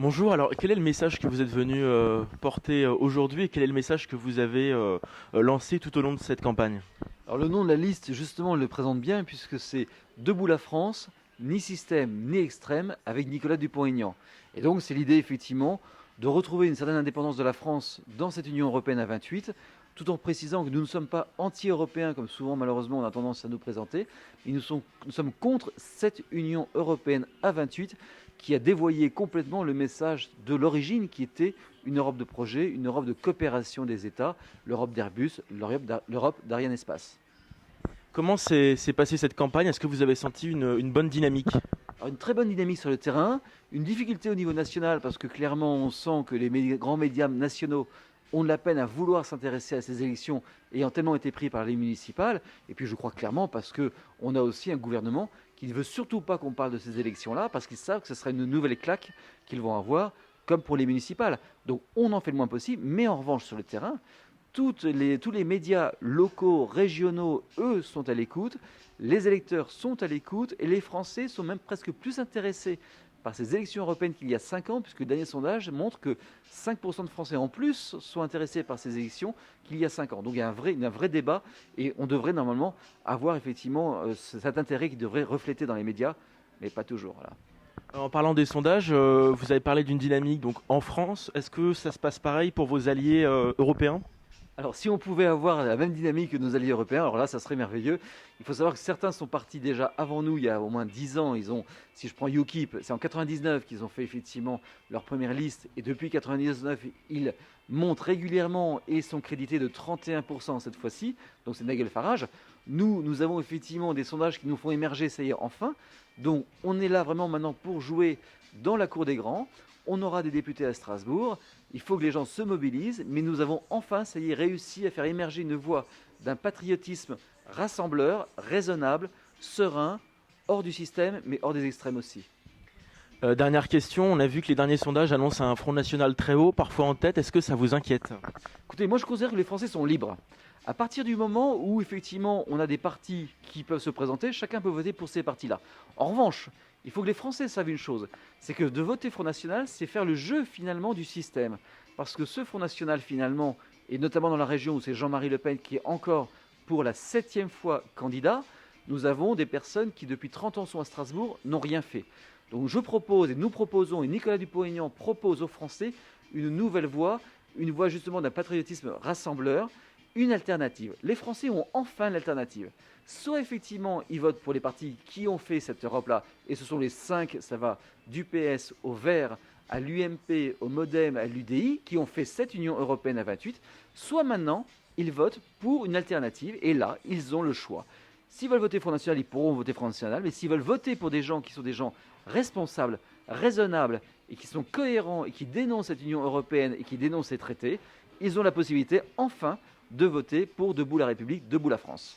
Bonjour, alors quel est le message que vous êtes venu porter aujourd'hui et quel est le message que vous avez lancé tout au long de cette campagne? Alors le nom de la liste, justement, le présente bien puisque c'est Debout la France, ni système ni extrême, avec Nicolas Dupont-Aignan. Et donc c'est l'idée effectivement de retrouver une certaine indépendance de la France dans cette Union européenne à 28, tout en précisant que nous ne sommes pas anti-européens comme souvent malheureusement on a tendance à nous présenter, mais nous sommes contre cette Union européenne à 28 qui a dévoyé complètement le message de l'origine qui était une Europe de projet, une Europe de coopération des États, l'Europe d'Airbus, l'Europe d'Ariane Espace. Comment s'est passée cette campagne? Est-ce que vous avez senti une bonne dynamique? Alors, une très bonne dynamique sur le terrain, une difficulté au niveau national parce que clairement on sent que les grands médias nationaux ont de la peine à vouloir s'intéresser à ces élections ayant tellement été pris par les municipales. Et puis je crois clairement parce qu'on a aussi un gouvernement qui ne veut surtout pas qu'on parle de ces élections-là parce qu'ils savent que ce sera une nouvelle claque qu'ils vont avoir comme pour les municipales. Donc on en fait le moins possible, mais en revanche sur le terrain, tous les médias locaux, régionaux, eux, sont à l'écoute, les électeurs sont à l'écoute, et les Français sont même presque plus intéressés par ces élections européennes qu'il y a 5 ans, puisque le dernier sondage montre que 5% de Français en plus sont intéressés par ces élections qu'il y a 5 ans. Donc il y a un vrai débat, et on devrait normalement avoir effectivement cet intérêt qui devrait refléter dans les médias, mais pas toujours. Voilà. En parlant des sondages, vous avez parlé d'une dynamique donc en France. Est-ce que ça se passe pareil pour vos alliés européens? Alors, si on pouvait avoir la même dynamique que nos alliés européens, alors là, ça serait merveilleux. Il faut savoir que certains sont partis déjà avant nous, il y a au moins 10 ans. Si je prends UKIP, c'est en 99 qu'ils ont fait effectivement leur première liste. Et depuis 99, ils montent régulièrement et sont crédités de 31% cette fois-ci. Donc, c'est Nigel Farage. Nous avons effectivement des sondages qui nous font émerger, ça y est, enfin. Donc, on est là vraiment maintenant pour jouer dans la cour des grands. On aura des députés à Strasbourg. Il faut que les gens se mobilisent, mais nous avons enfin, ça y est, réussi à faire émerger une voie d'un patriotisme rassembleur, raisonnable, serein, hors du système, mais hors des extrêmes aussi. Dernière question, on a vu que les derniers sondages annoncent un Front National très haut, parfois en tête. Est-ce que ça vous inquiète? Écoutez, moi je considère que les Français sont libres. À partir du moment où effectivement on a des partis qui peuvent se présenter, chacun peut voter pour ces partis-là. En revanche, il faut que les Français savent une chose, c'est que de voter Front National, c'est faire le jeu finalement du système. Parce que ce Front National finalement, et notamment dans la région où c'est Jean-Marie Le Pen qui est encore pour la 7e fois candidat, nous avons des personnes qui depuis 30 ans sont à Strasbourg, n'ont rien fait. Donc je propose, et nous proposons, et Nicolas Dupont-Aignan propose aux Français une nouvelle voie, une voie justement d'un patriotisme rassembleur, une alternative. Les Français ont enfin l'alternative. Soit effectivement ils votent pour les partis qui ont fait cette Europe-là, et ce sont les 5, ça va du PS au Vert, à l'UMP, au Modem, à l'UDI, qui ont fait cette Union européenne à 28, soit maintenant ils votent pour une alternative, et là ils ont le choix. S'ils veulent voter Front National, ils pourront voter Front National, mais s'ils veulent voter pour des gens qui sont des gens responsables, raisonnables, et qui sont cohérents, et qui dénoncent cette Union européenne, et qui dénoncent ces traités, ils ont la possibilité, enfin, de voter pour Debout la République, Debout la France.